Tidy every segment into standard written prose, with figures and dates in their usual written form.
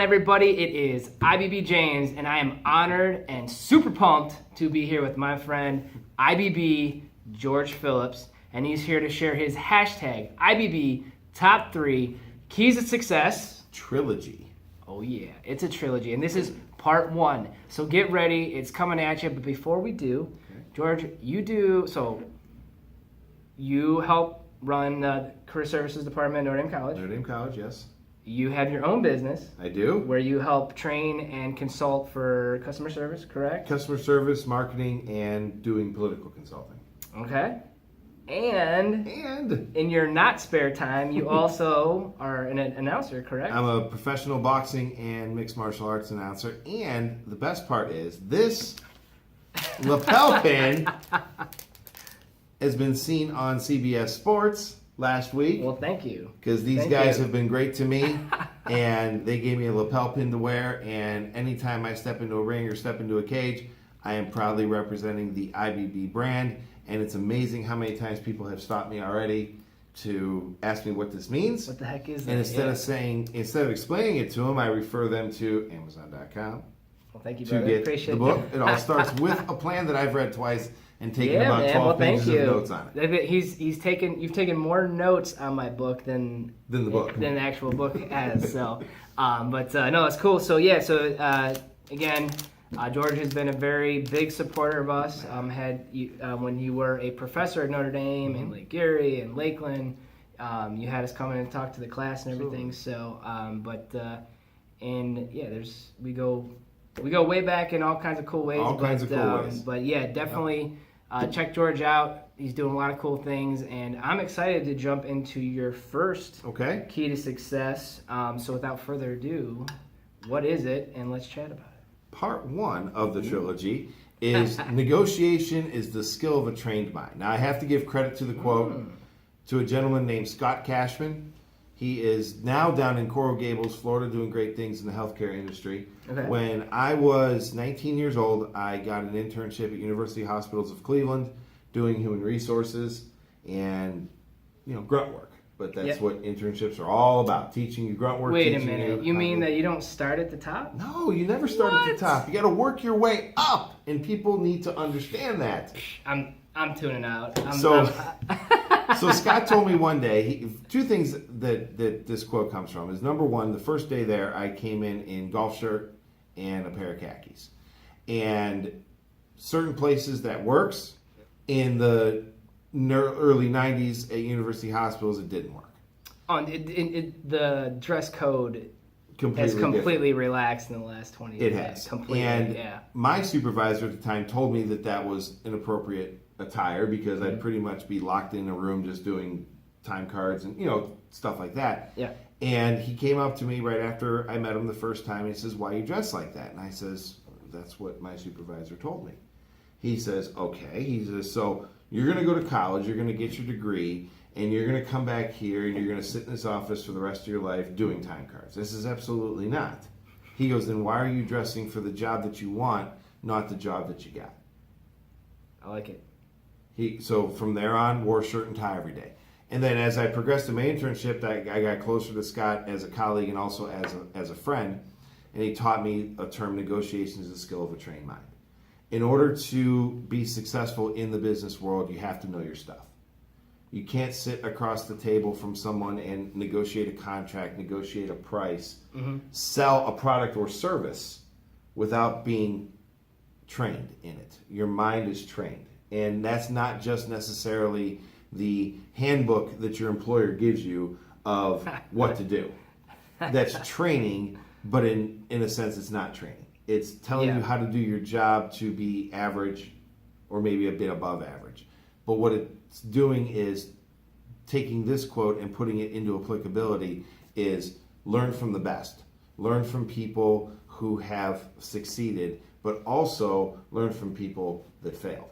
everybody? It is IBB James, and I am honored and super pumped to be here with my friend IBB George Phillips, and he's here to share his hashtag IBB Top 3 Keys to Success Trilogy. Oh yeah, it's a trilogy, and this is part 1. So get ready, it's coming at you. But before we do, George, you help run the Career Services Department at Notre Dame College. Notre Dame College, yes. You have your own business. I do. Where you help train and consult for customer service, correct? Customer service, marketing, and doing political consulting. Okay. And in your not spare time, you also are an announcer, correct? I'm a professional boxing and mixed martial arts announcer. And the best part is this lapel pin has been seen on CBS Sports last week. Well, thank you. Because these guys have been great to me, and they gave me a lapel pin to wear, and anytime I step into a ring or step into a cage, I am proudly representing the IBB brand, and it's amazing how many times people have stopped me already to ask me what this means. What the heck is that? And instead of explaining it to them, I refer them to Amazon.com. Well, thank you, to brother. get Appreciate the book. that. It all starts with a plan that I've read twice and taken Yeah, about man. 12 Well, thank pages you. of notes on it. You've taken more notes on my book than the actual book has. So, no, it's cool. So yeah, again, George has been a very big supporter of us. When you were a professor at Notre Dame in Lake Erie and Lakeland, you had us come in and talk to the class and everything. So, we go way back in all kinds of cool ways. But yeah, definitely check George out. He's doing a lot of cool things, and I'm excited to jump into your first key to success. So without further ado, what is it? And let's chat about it. Part 1 of the trilogy is negotiation is the skill of a trained mind. Now, I have to give credit to the quote to a gentleman named Scott Cashman. He is now down in Coral Gables, Florida, doing great things in the healthcare industry. Okay. When I was 19 years old, I got an internship at University Hospitals of Cleveland doing human resources and, grunt work. But that's what internships are all about, teaching you grunt work. Wait a minute. You mean that you don't start at the top? No, you never start at the top. You got to work your way up, and people need to understand that. I'm tuning out. So Scott told me one day, two things that this quote comes from is, number one, the first day there, I came in golf shirt and a pair of khakis. And certain places that works. In the early 90s at University Hospitals, it didn't work. The dress code has completely relaxed in the last 20 years. It has. Completely, and my supervisor at the time told me that was inappropriate attire because I'd pretty much be locked in a room just doing time cards and, stuff like that. Yeah. And he came up to me right after I met him the first time. And he says, "Why you dress like that?" And I says, "That's what my supervisor told me." He says, "Okay." He says, "So you're going to go to college, you're going to get your degree, and you're going to come back here and you're going to sit in this office for the rest of your life doing time cards." This is absolutely not. He goes, "Then why are you dressing for the job that you want, not the job that you got?" I like it. So from there on, wore shirt and tie every day. And then as I progressed in my internship, I got closer to Scott as a colleague and also as a friend, and he taught me a term, negotiation is the skill of a trained mind. In order to be successful in the business world, you have to know your stuff. You can't sit across the table from someone and negotiate a contract, negotiate a price, sell a product or service without being trained in it. Your mind is trained. And that's not just necessarily the handbook that your employer gives you of what to do. That's training, but in a sense, it's not training. It's telling you how to do your job to be average or maybe a bit above average. But what it's doing is taking this quote and putting it into applicability is learn from the best. Learn from people who have succeeded, but also learn from people that failed.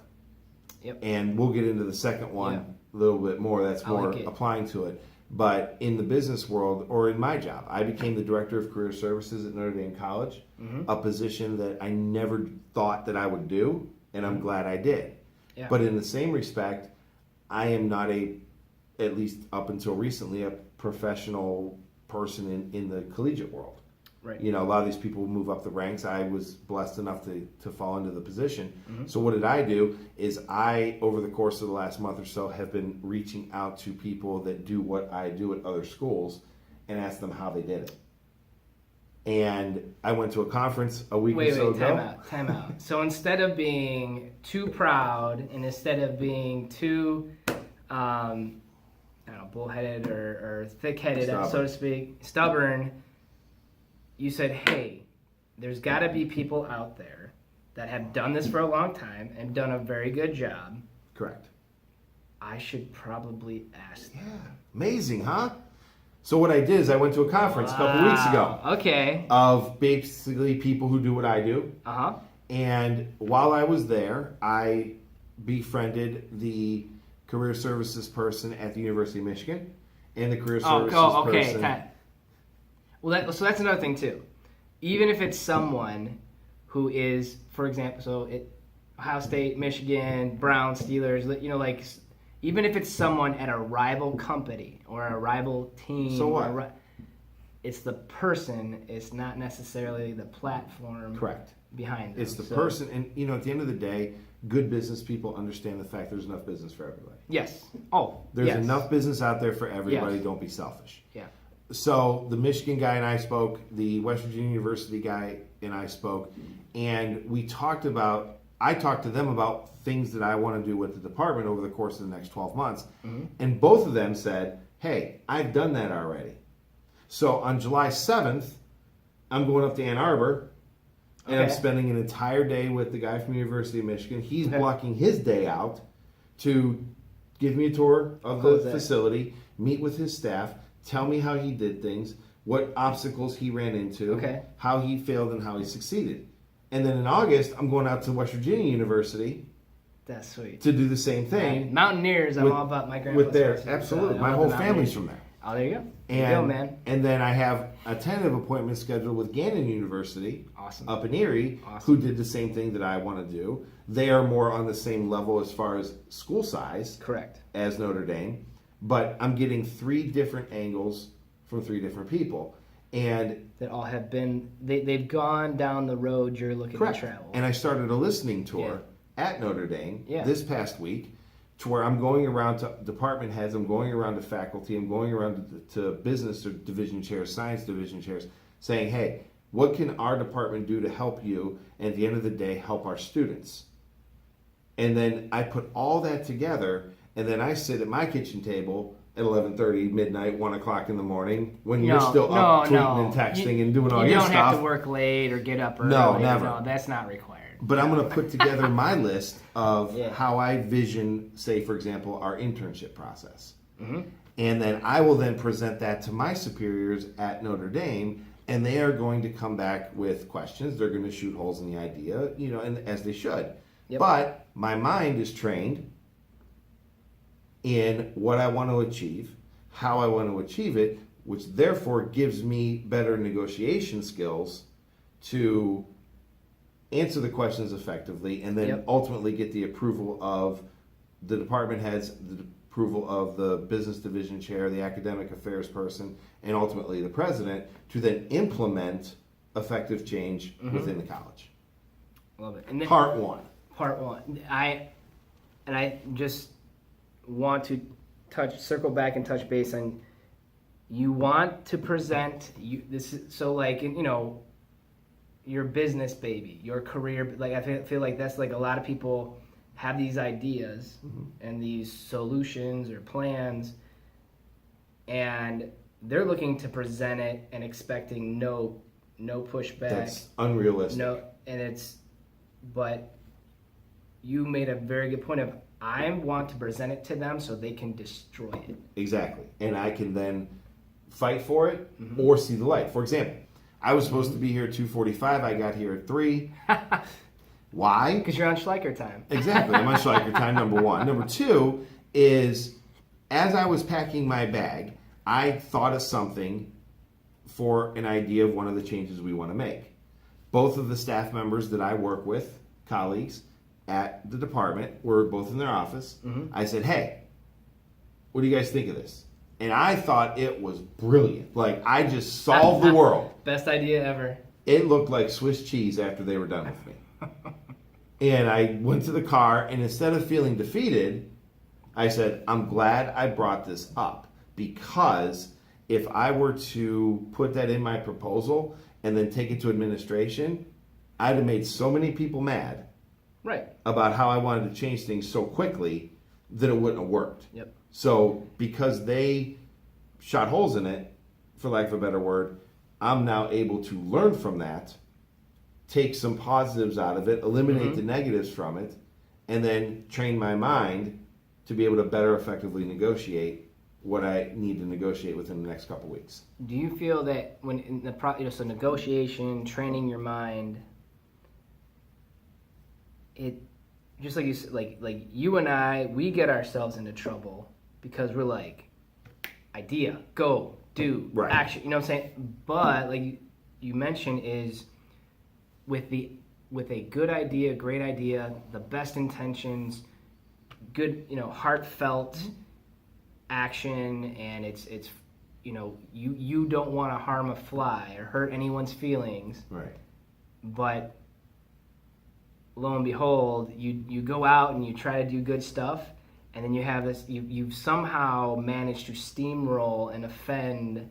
Yep. And we'll get into the second one a little bit more. That's more applying to it. But in the business world, or in my job, I became the director of career services at Notre Dame College, a position that I never thought that I would do, and I'm glad I did. Yeah. But in the same respect, I am not at least up until recently, a professional person in the collegiate world. Right. You know, a lot of these people move up the ranks. I was blessed enough to fall into the position. So what did I do is over the course of the last month or so, have been reaching out to people that do what I do at other schools and ask them how they did it. And I went to a conference a week or so ago. Time out. So instead of being too proud and instead of being too, I don't know, bullheaded or thick-headed, so to speak, stubborn, you said, hey, there's got to be people out there that have done this for a long time and done a very good job. Correct. I should probably ask them. Yeah. Amazing, huh? So what I did is I went to a conference a couple weeks ago. Okay. Of basically people who do what I do. Uh-huh. And while I was there, I befriended the career services person at the University of Michigan and the career services person. Well, so that's another thing too. Even if it's someone who is, for example, Ohio State, Michigan, Browns, Steelers, you know, like, even if it's someone at a rival company or a rival team. So what? It's the person. It's not necessarily the platform. Correct. Behind them. It's the person, and you know, at the end of the day, good business people understand the fact there's enough business for everybody. Yes. There's enough business out there for everybody. Yes. Don't be selfish. Yeah. So the Michigan guy and I spoke, the West Virginia University guy and I spoke, and I talked to them about things that I want to do with the department over the course of the next 12 months. And both of them said, hey, I've done that already. So on July 7th, I'm going up to Ann Arbor, and I'm spending an entire day with the guy from the University of Michigan. He's blocking his day out to give me a tour of the facility, meet with his staff, tell me how he did things, what obstacles he ran into, how he failed and how he succeeded. And then in August, I'm going out to West Virginia University. That's sweet. To do the same thing. Mountaineers, I'm all about my grandpa's. Absolutely. My whole family's from there. Oh, there you go. There you go, man. And then I have a tentative appointment scheduled with Gannon University up in Erie, who did the same thing that I want to do. They are more on the same level as far as school size. Correct. As Notre Dame. But I'm getting 3 different angles from 3 different people. And that all have been, they've gone down the road you're looking to travel. And I started a listening tour at Notre Dame this past week, to where I'm going around to department heads, I'm going around to faculty, I'm going around to business or division chairs, science division chairs, saying, hey, what can our department do to help you, and at the end of the day, help our students? And then I put all that together, and then I sit at my kitchen table at 11:30, midnight, 1 o'clock in the morning, when you're still up tweeting and texting and doing all your stuff. You don't have to work late or get up early. No, never. No, that's not required. But I'm going to put together my list of how I vision, say, for example, our internship process. And then I will then present that to my superiors at Notre Dame, and they are going to come back with questions. They're going to shoot holes in the idea, you know, and as they should. But my mind is trained in what I want to achieve, how I want to achieve it, which therefore gives me better negotiation skills to answer the questions effectively, and then ultimately get the approval of the department heads, the approval of the business division chair, the academic affairs person, and ultimately the president, to then implement effective change within the college. Love it. And then, Part one. I just want to circle back and touch base on, you want to present your business baby, your career. Like, I feel like that's like a lot of people have these ideas and these solutions or plans, and they're looking to present it and expecting no pushback. That's unrealistic. But you made a very good point of, I want to present it to them so they can destroy it. Exactly. And I can then fight for it or see the light. For example, I was supposed to be here at 2:45. I got here at 3. Why? Because you're on Schleicher time. Exactly. I'm on Schleicher time, number 1. Number 2 is, as I was packing my bag, I thought of something for an idea of one of the changes we want to make. Both of the staff members that I work with, colleagues at the department, were both in their office. I said, hey, what do you guys think of this? And I thought it was brilliant. Like, I just solved the world. Best idea ever. It looked like Swiss cheese after they were done with me. And I went to the car, and instead of feeling defeated, I said, I'm glad I brought this up, because if I were to put that in my proposal and then take it to administration, I'd have made so many people mad about how I wanted to change things so quickly that it wouldn't have worked. Yep. So because they shot holes in it, for lack of a better word, I'm now able to learn from that, take some positives out of it, eliminate the negatives from it, and then train my mind to be able to better effectively negotiate what I need to negotiate within the next couple weeks. Do you feel that when in the so negotiation, training your mind, it just like you like you and I, we get ourselves into trouble because we're like, idea, go, do, action. You know what I'm saying? But like you mentioned, is with a good idea, great idea, the best intentions, good, heartfelt action, and it's you don't want to harm a fly or hurt anyone's feelings, right? But lo and behold, you go out and you try to do good stuff, and then you have this, you've somehow managed to steamroll and offend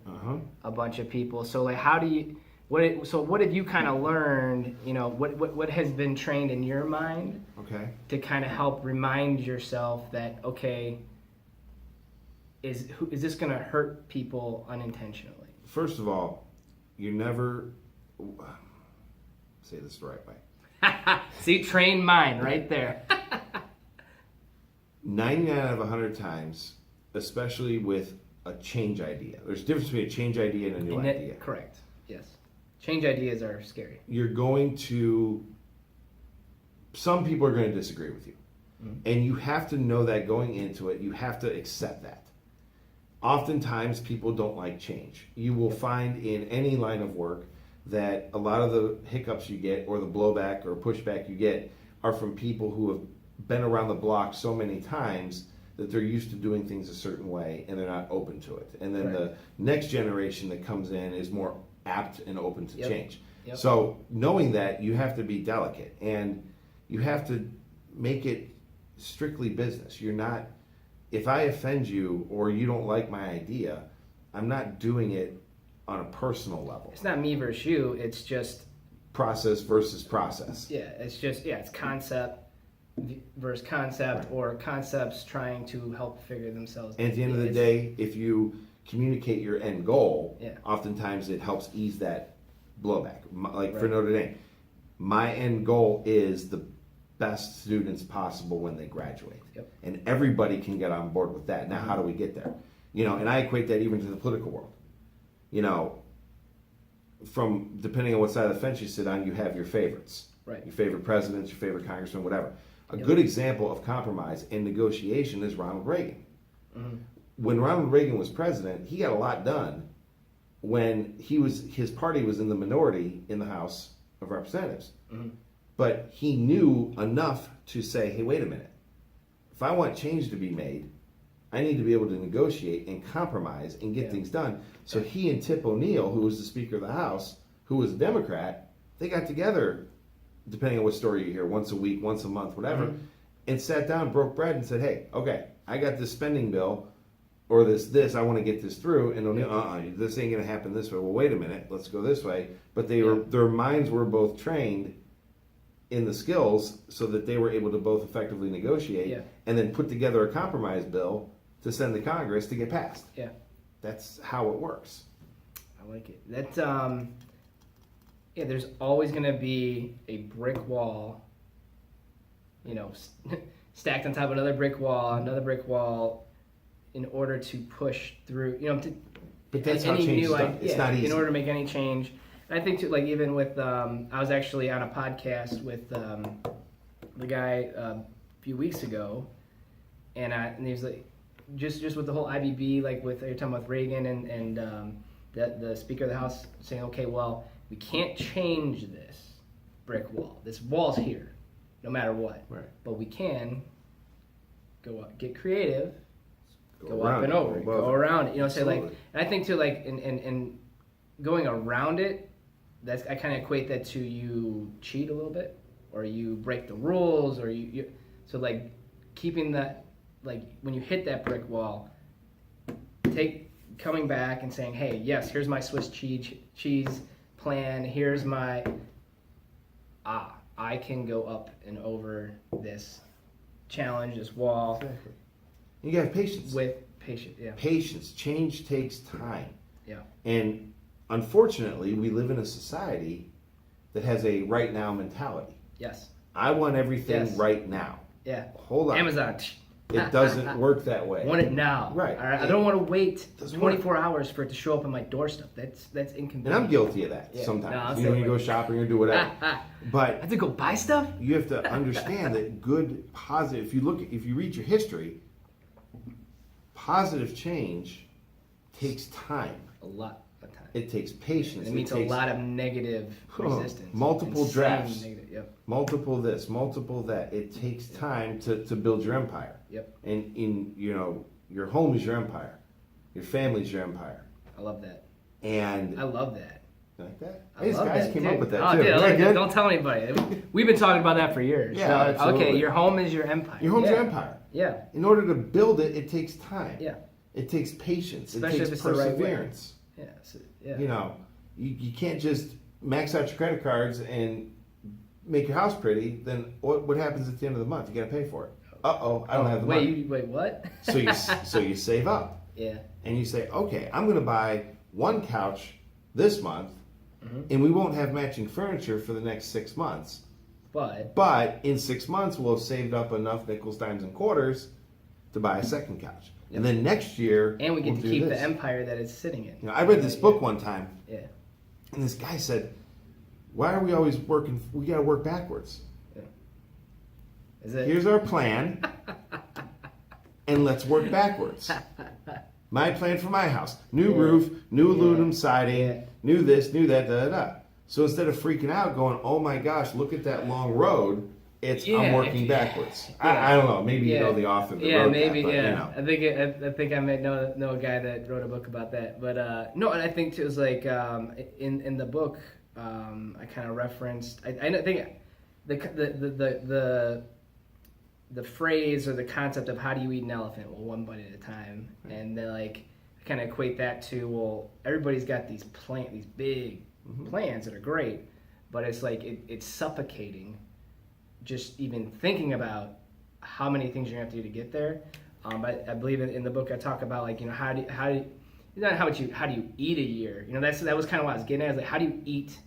a bunch of people. So like, how do you what have you kind of learned, what has been trained in your mind to kind of help remind yourself that, okay, is this going to hurt people unintentionally? First of all, you never say this the right way. See, trained mind right there. 99 out of 100 times, especially with a change idea. There's a difference between a change idea and a new idea. Correct. Yes. Change ideas are scary. Some people are going to disagree with you. And you have to know that going into it. You have to accept that. Oftentimes, people don't like change. You will find in any line of work that a lot of the hiccups you get or the blowback or pushback you get are from people who have been around the block so many times that they're used to doing things a certain way and they're not open to it. And then the next generation that comes in is more apt and open to change. Yep. So knowing that, you have to be delicate and you have to make it strictly business. You're not, if I offend you or you don't like my idea, I'm not doing it on a personal level. It's not me versus you, it's just process versus process. Yeah, it's concept versus concept, or concepts trying to help figure themselves out. And at the end of the day, if you communicate your end goal, oftentimes it helps ease that blowback. Like for Notre Dame, my end goal is the best students possible when they graduate. Yep. And everybody can get on board with that. Now, how do we get there? And I equate that even to the political world. From depending on what side of the fence you sit on, you have your favorites. Right. Your favorite presidents, your favorite congressmen, whatever. A good example of compromise and negotiation is Ronald Reagan. When Ronald Reagan was president, he got a lot done when his party was in the minority in the House of Representatives. But he knew enough to say, hey, wait a minute. If I want change to be made, I need to be able to negotiate and compromise and get things done. So he and Tip O'Neill, who was the Speaker of the House, who was a Democrat, they got together, depending on what story you hear, once a week, once a month, whatever, and sat down, broke bread, and said, hey, okay, I got this spending bill, or this, I want to get this through, and O'Neill, this ain't going to happen this way. Well, wait a minute, let's go this way. But their minds were both trained in the skills so that they were able to both effectively negotiate and then put together a compromise bill to send to Congress to get passed. Yeah. That's how it works. I like it. That's, there's always going to be a brick wall, stacked on top of another brick wall in order to push through, but that's how change is done. It's not easy. In order to make any change. And I think, too, like, even with, I was actually on a podcast with the guy a few weeks ago, and he was like, just with the whole IBB, like you're talking about Reagan and the Speaker of the House saying, okay, well, we can't change this brick wall. This wall's here, no matter what. Right. But we can go out, get creative, go up and over, go around it. You know, say Absolutely. like, and I think too, like in going around it, that's I kind of equate that to you cheat a little bit, or you break the rules, or you so like keeping that, like when you hit that brick wall, coming back and saying, hey, yes, here's my Swiss cheese plan. Here's my I can go up and over this challenge, this wall. Exactly. You got patience. With patience, yeah. Patience. Change takes time. Yeah. And unfortunately, we live in a society that has a right now mentality. Yes. I want everything right now. Yeah. Hold on. Amazon. It doesn't work that way. I want it now. Right. All right. I don't want to wait 24 work. hours for it to show up on my doorstep. That's inconvenient. And I'm guilty of that sometimes. When you go shopping or do whatever. But I have to go buy stuff? you have to understand that good, positive, if you read your history, positive change takes time. A lot of time. It takes patience. It means a lot of negative resistance. Multiple drafts. Yep. Multiple this, multiple that. It takes time to build your empire. Yep. And your home is your empire. Your family is your empire. I love that. And I love that. You like that? These guys came up with that too. Dude, I like that. Don't tell anybody. We've been talking about that for years. Yeah, so, absolutely. okay, your home is your empire. Your home's your empire. Yeah. In order to build it, it takes time. Yeah. It takes patience. Especially it if takes it's the right way. perseverance. Yeah. So, yeah. You know, you can't just max out your credit cards and make your house pretty. Then what happens at the end of the month? You got to pay for it. I don't have the money. Wait, what? so you save up. Yeah. And you say, okay, I'm going to buy one couch this month, and we won't have matching furniture for the next 6 months. But in 6 months, we'll have saved up enough nickels, dimes, and quarters to buy a second couch. Yep. And then next year, and we get we'll to keep this. the empire that it's sitting in. You know, I read this book one time. Yeah. And this guy said, why are we always working? We got to work backwards. Yeah. Here's our plan, and let's work backwards. My plan for my house. New roof, new aluminum siding, new this, new that, da. So instead of freaking out going, oh my gosh, look at that long road, I'm working backwards. I don't know. Maybe you know the author that wrote maybe, that. But, yeah. You know. I think I might know a guy that wrote a book about that. But no, and I think too, it was like in the book, I kind of referenced. I think the phrase or the concept of how do you eat an elephant? Well, one bite at a time, and then like I kind of equate that to, well, everybody's got these big plans that are great, but it's like it's suffocating just even thinking about how many things you're gonna have to do to get there. But I believe in the book I talk about, like, you know, how do you eat a year? You know, that was kind of what I was getting at. Is like, how do you eat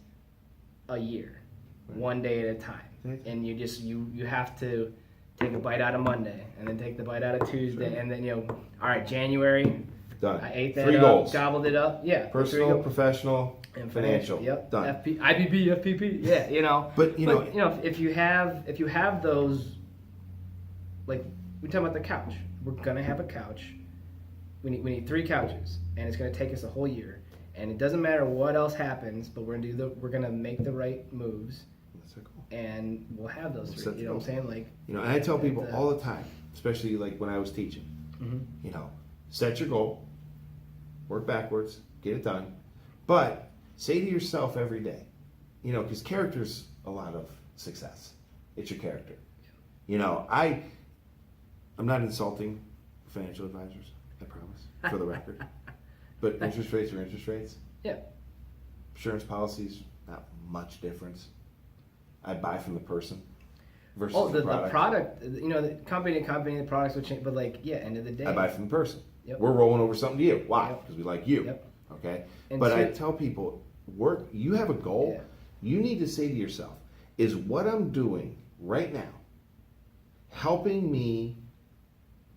a year, one day at a time? And you have to take a bite out of Monday, and then take the bite out of Tuesday, and then all right, January. Done. I ate that 3 up, goals. gobbled it up. Yeah. Personal, professional, and financial. Yep. Done. IBB, FPP. Yeah, But you know, if you have those, like we talk about the couch, we're gonna have a couch. We need 3 couches, and it's gonna take us a whole year. And it doesn't matter what else happens, but we're gonna make the right moves. That's so cool. And we'll have those 3. You know what I'm saying? Like, and I tell people all the time, especially like when I was teaching. Set your goal. Work backwards, get it done. But say to yourself every day, because character's a lot of success. It's your character. I'm not insulting financial advisors, I promise, for the record. But interest rates are interest rates. Yeah. Insurance policies, not much difference. I buy from the person versus the product. product, the company to company, the products will change, but end of the day. I buy from the person. Yep. We're rolling over something to you. Why? Yep. Because we like you. Yep. Okay? And but I tell people, you have a goal. Yeah. You need to say to yourself, is what I'm doing right now helping me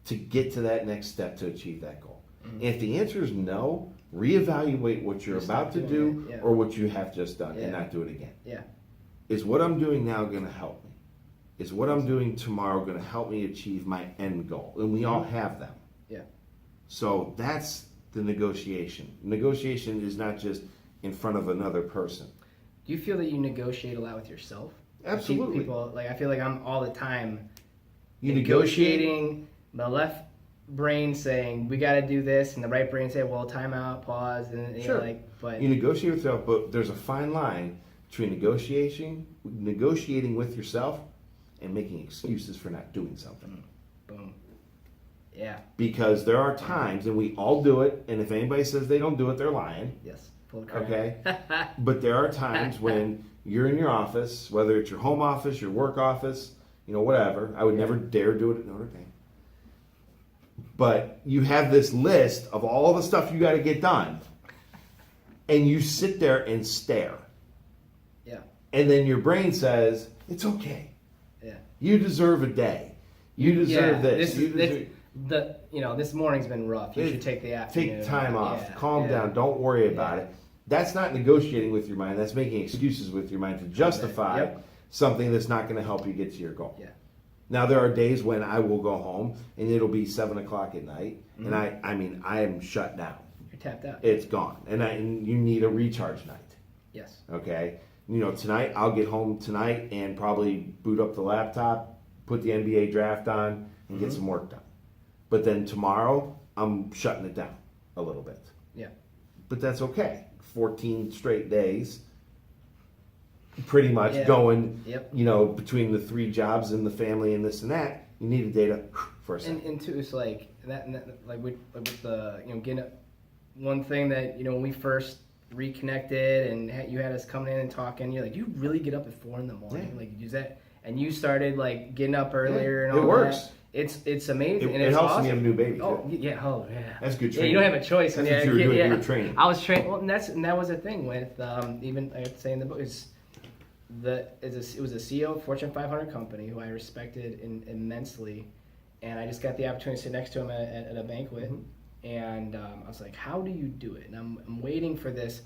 to get to that next step to achieve that goal? And if the answer is no, reevaluate what you're about to do or what you have just done and not do it again. Yeah. Is what I'm doing now going to help me? Is what I'm doing tomorrow going to help me achieve my end goal? And we all have them. Yeah. So that's the negotiation. Negotiation is not just in front of another person. Do you feel that you negotiate a lot with yourself? Absolutely. People, I feel like I'm all the time You negotiating the left brain saying we got to do this, and the right brain say, well, time out, pause, and sure. But you negotiate with yourself, but there's a fine line between negotiating with yourself and making excuses for not doing something. Boom. Yeah. Because there are times, and we all do it, and if anybody says they don't do it, they're lying. Yes. Full of credit. Okay? But there are times when you're in your office, whether it's your home office, your work office, whatever. I would never dare do it at Notre Dame. But you have this list of all the stuff you got to get done, and you sit there and stare. Yeah. And then your brain says, it's okay. Yeah. You deserve a day. You deserve this. This morning's been rough. You should take the afternoon. Take time off. Calm down. Don't worry about it. That's not negotiating with your mind. That's making excuses with your mind to justify something that's not going to help you get to your goal. Yeah. Now, there are days when I will go home and it'll be 7 o'clock at night, and I am shut down. You're tapped out. It's gone, and you need a recharge night. Yes. Okay. Tonight I'll get home tonight and probably boot up the laptop, put the NBA draft on, and get some work done. But then tomorrow I'm shutting it down a little bit. Yeah. But that's okay. 14 straight days, pretty much going. Yep. Between the 3 jobs and the family and this and that, you need a day to for a second. And too, it's like that with the getting up. One thing that when we first reconnected and you had us coming in and talking, you're like, you really get up at 4 a.m? Like you use that, and you started like getting up earlier and all it works. That. It's amazing. It helps when you have a new baby. Oh too. yeah, That's good training. Yeah, you don't have a choice. That's what you were doing. You were training. I was trained. Well, and that was the thing with even I have to say in the book it was a CEO of Fortune 500 company who I respected immensely, and I just got the opportunity to sit next to him at a banquet, and I was like, how do you do it? And I'm waiting for this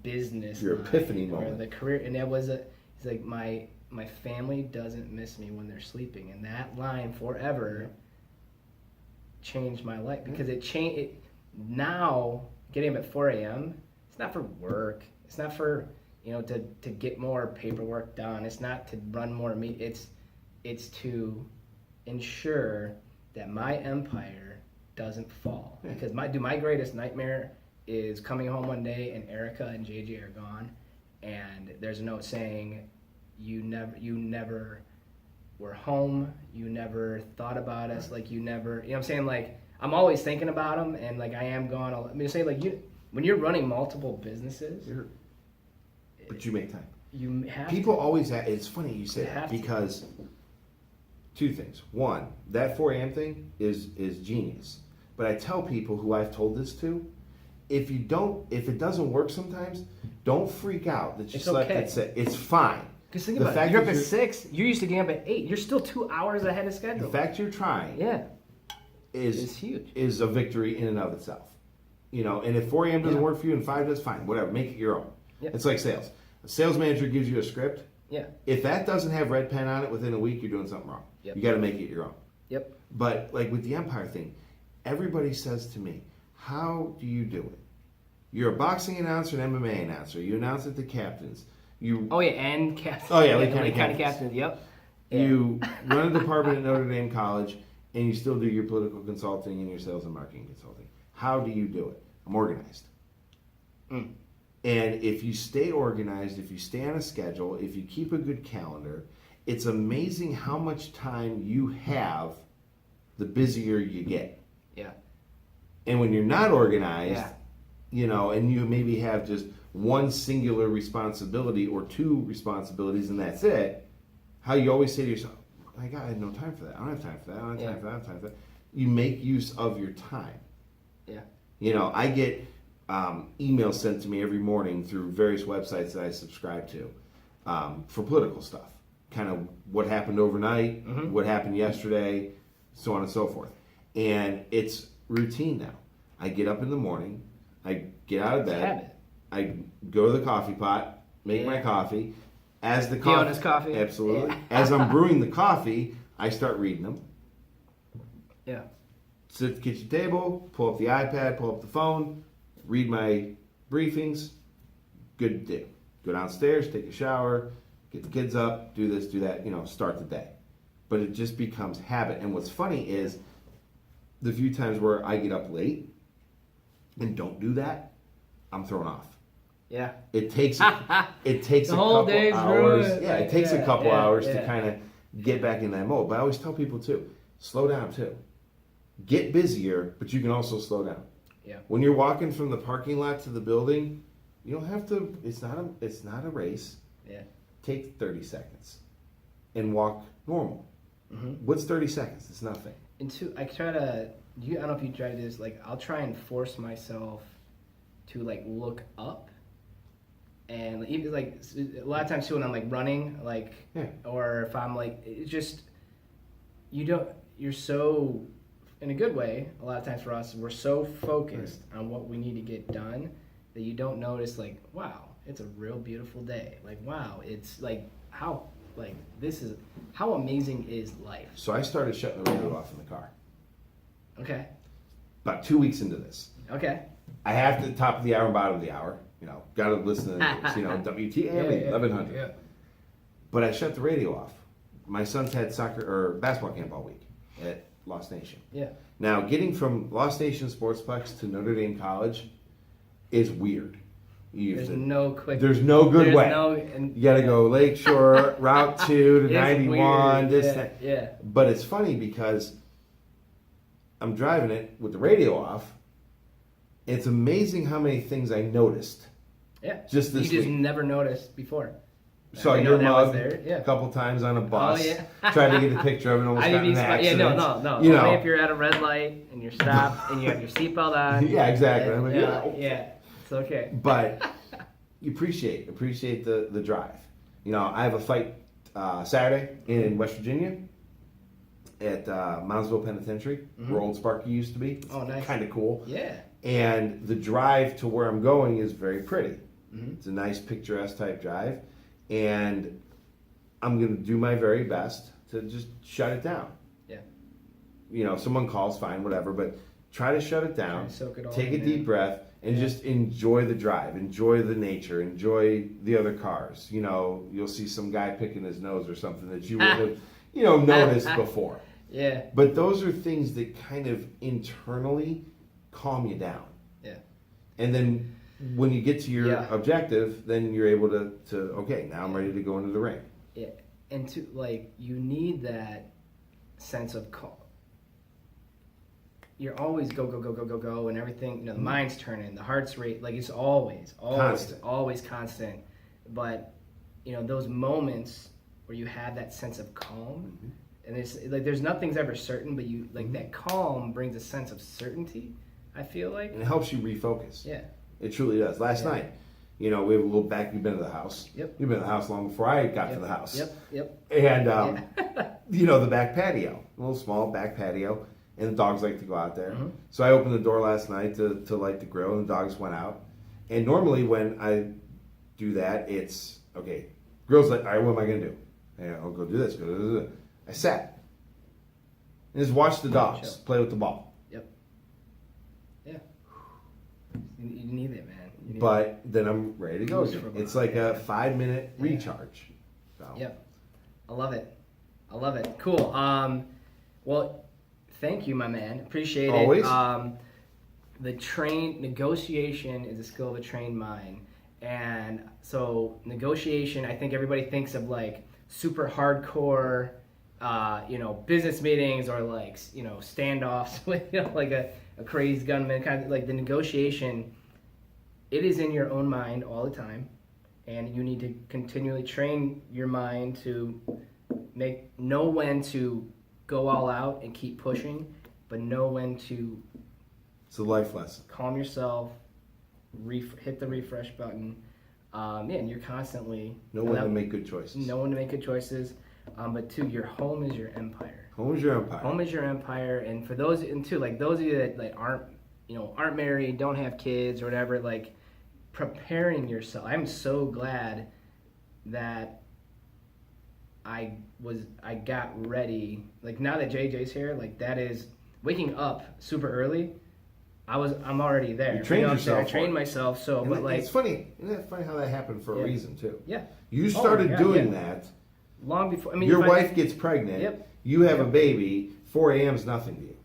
business. Your epiphany moment. Or the career, and that was he's like my family doesn't miss me when they're sleeping, and that line forever changed my life because it changed. Now getting up at 4 a.m. It's not for work. It's not for to get more paperwork done. It's not to run more meet. It's to ensure that my empire doesn't fall. Because my greatest nightmare is coming home one day and Erica and JJ are gone, and there's a note saying, you never were home. You never thought about us. Like you never, what I'm saying? Like I'm always thinking about them, and like I am gone. Say like when you're running multiple businesses, but you make time. You have people always. It's funny you say that because 2 things. One, that 4 a.m. thing is genius. But I tell people who I've told this to, if it doesn't work sometimes, don't freak out that you slept at 6. It's fine. Because think about it, you're up at 6, you're used to getting up at 8. You're still 2 hours ahead of schedule. The fact you're trying is huge. Is a victory in and of itself. And if 4 a.m. doesn't work for you and 5 does, fine, whatever, make it your own. Yep. It's like sales. A sales manager gives you a script. Yeah. If that doesn't have red pen on it within a week, you're doing something wrong. Yep. You got to make it your own. Yep. But like with the Empire thing, everybody says to me, how do you do it? You're a boxing announcer and MMA announcer. You announce at the captains. And captains. Oh yeah, Lake County captains. Yep. You run a department at Notre Dame College, and you still do your political consulting and your sales and marketing consulting. How do you do it? I'm organized. And if you stay organized, if you stay on a schedule, if you keep a good calendar, it's amazing how much time you have the busier you get. Yeah. And when you're not organized, and you maybe have just one singular responsibility or 2 responsibilities and that's it, how you always say to yourself, I had no time for that. I don't have time for that. I don't have time for that. I don't have time for that. You make use of your time. Yeah. I get emails sent to me every morning through various websites that I subscribe to for political stuff. Kind of what happened overnight, what happened yesterday, so on and so forth. And it's routine now. I get up in the morning, I get out of bed, I go to the coffee pot, make my coffee. As the coffee. Absolutely. Yeah. As I'm brewing the coffee, I start reading them. Yeah. Sit at the kitchen table, pull up the iPad, pull up the phone, read my briefings. Good deal. Go downstairs, take a shower, get the kids up, do this, do that, start the day. But it just becomes habit. And what's funny is the few times where I get up late and don't do that, I'm thrown off. Yeah. It takes a whole couple day's hours. ruined. Yeah, it takes a couple hours yeah. to kind of get back in that mode. But I always tell people too, slow down too. Get busier, but you can also slow down. Yeah. When you're walking from the parking lot to the building, you don't have to. It's not a race. Yeah. Take 30 seconds and walk normal. Mm-hmm. What's 30 seconds? It's nothing. And two, I try to. I don't know if you try to do this. Like, I'll try and force myself to like look up. And even like a lot of times too, when I'm like running, like, or if I'm like, it's just you're so, in a good way, a lot of times for us, we're so focused on what we need to get done that you don't notice, like, wow, it's a real beautiful day. Like, wow, it's like, how amazing is life? So I started shutting the radio off in the car. Okay. About 2 weeks into this. Okay. I have to top of the hour and bottom of the hour. Got to listen to the news, WTAM 1100. Yeah. But I shut the radio off. My son's had soccer or basketball camp all week at Lost Nation. Yeah. Now, getting from Lost Nation Sportsplex to Notre Dame College is weird. There's no good way. You got to go Lakeshore, Route 2 to 91, weird. that. Yeah. But it's funny because I'm driving it with the radio off. It's amazing how many things I noticed. Yeah. Just this week. You just never noticed before. Saw your mug a couple times on a bus. Oh, yeah. Tried to get a picture of it. Almost got in an accident. Yeah, no. Only if you're at a red light and you're stopped and you have your seatbelt on. Yeah, exactly. I'm like, yeah, it's okay. But you appreciate the drive. I have a fight Saturday in West Virginia at Moundsville Penitentiary, where Old Sparky used to be. Oh, nice. Kind of cool. Yeah. And the drive to where I'm going is very pretty. Mm-hmm. It's a nice picturesque type drive. And I'm going to do my very best to just shut it down. Yeah. Someone calls, fine, whatever, but try to shut it down. Soak it all take a deep breath and just enjoy the drive. Enjoy the nature. Enjoy the other cars. You'll see some guy picking his nose or something that you would have, noticed before. Yeah. But those are things that kind of internally calm you down. Yeah. And then when you get to your objective, then you're able to okay, now I'm ready to go into the ring. Yeah. And you need that sense of calm. You're always go, and everything, the mind's turning, the heart's rate, like it's always constant. But, those moments where you have that sense of calm, and it's like there's nothing's ever certain, but you that calm brings a sense of certainty, I feel like. And it helps you refocus. Yeah. It truly does. Last night, we have a little back. You've been to the house. Yep. You've been to the house long before I got to the house. Yep. And the back patio, a little small back patio, and the dogs like to go out there. Mm-hmm. So I opened the door last night to light the grill, and the dogs went out. And normally when I do that, it's okay. Grill's like, all right, what am I gonna do? Yeah, I'll go do this. I sat and just watched the dogs play with the ball. Yep. Yeah. You need it, man. But then I'm ready to go again. It's like a 5-minute recharge. So. Yep. I love it. Cool. Well, thank you, my man. Appreciate it. Always. Negotiation is a skill of a trained mind. And so negotiation, I think everybody thinks of like super hardcore, business meetings or like, standoffs with like a crazed gunman, kind of like the negotiation. It is in your own mind all the time, and you need to continually train your mind to know when to go all out and keep pushing, but know when to. It's a life lesson. Calm yourself, hit the refresh button. And you're constantly know when to make good choices. But two, your home is your empire. Home is your empire. And for those, and two, like those of you that like aren't married, don't have kids or whatever, like preparing yourself. I'm so glad that I got ready. Like now that JJ's here, like that is waking up super early. I'm already there. You trained yourself. I trained myself. So, but like it's funny. Isn't that funny how that happened for a reason too? Yeah. You started doing that long before. I mean, your wife gets pregnant. Yep. You have a baby. 4 a.m. is nothing to you.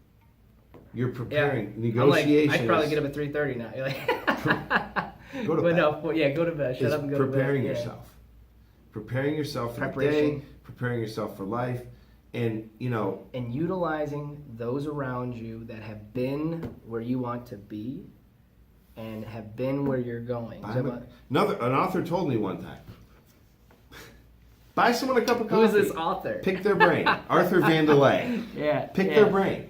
You're preparing. I'm Negotiation. like, I probably get up at 3:30 now. You're like, go to bed. No, go to bed. Shut up and go to bed. Preparing yourself. Preparing yourself for the day. Preparing yourself for life. And, And utilizing those around you that have been where you want to be and have been where you're going. An author told me one time, buy someone a cup of coffee. Who is this author? Pick their brain. Arthur Vandelay. Yeah. Pick their brain.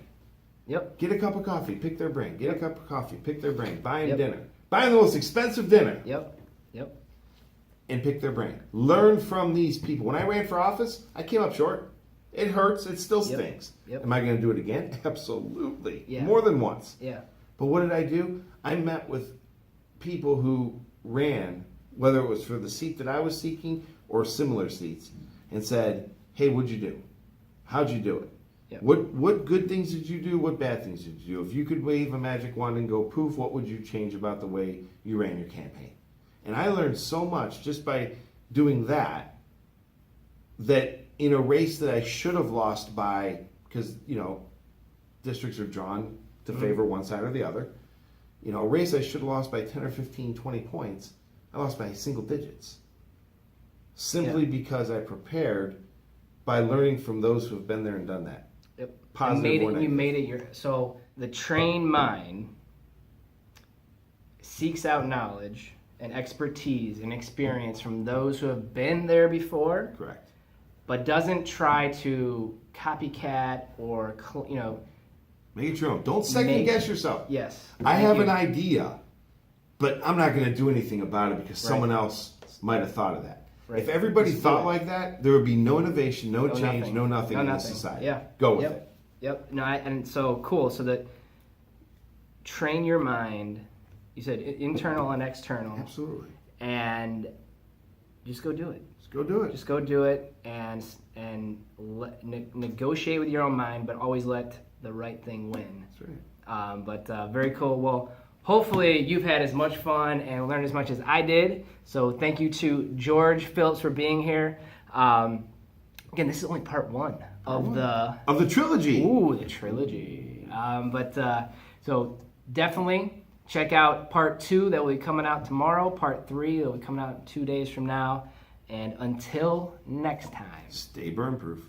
Yep. Get a cup of coffee. Pick their brain. Get a cup of coffee. Pick their brain. Buy them dinner. Buy them the most expensive dinner. Yep. And pick their brain. Learn from these people. When I ran for office, I came up short. It hurts. It still stings. Yep. Am I going to do it again? Absolutely. Yeah. More than once. Yeah. But what did I do? I met with people who ran, whether it was for the seat that I was seeking or similar seats, and said, hey, what'd you do? How'd you do it? Yep. What good things did you do? What bad things did you do? If you could wave a magic wand and go poof, what would you change about the way you ran your campaign? And I learned so much just by doing that in a race that I should have lost by, because, districts are drawn to favor one side or the other. A race I should have lost by 10 or 15, 20 points, I lost by single digits. Simply because I prepared by learning from those who have been there and done that. Yep. Positive or negative. You made it so the trained mind seeks out knowledge and expertise and experience from those who have been there before. Correct. But doesn't try to copycat or, make it your own. Don't second guess yourself. Yes. I have an idea, but I'm not going to do anything about it because someone else might have thought of that. Right. If everybody thought like that, there would be no innovation, no change, nothing in this society. Yeah. Go with it. Yep. No, and so cool. So that train your mind. You said internal and external. Absolutely. And just go do it. Just go do it. Just go do it and negotiate with your own mind, but always let the right thing win. That's right. But very cool. Well, hopefully you've had as much fun and learned as much as I did. So thank you to George Phillips for being here. Again, this is only part one of the trilogy. Ooh, the trilogy. So definitely check out part 2 that will be coming out tomorrow. Part 3 that will be coming out 2 days from now. And until next time, stay burn proof.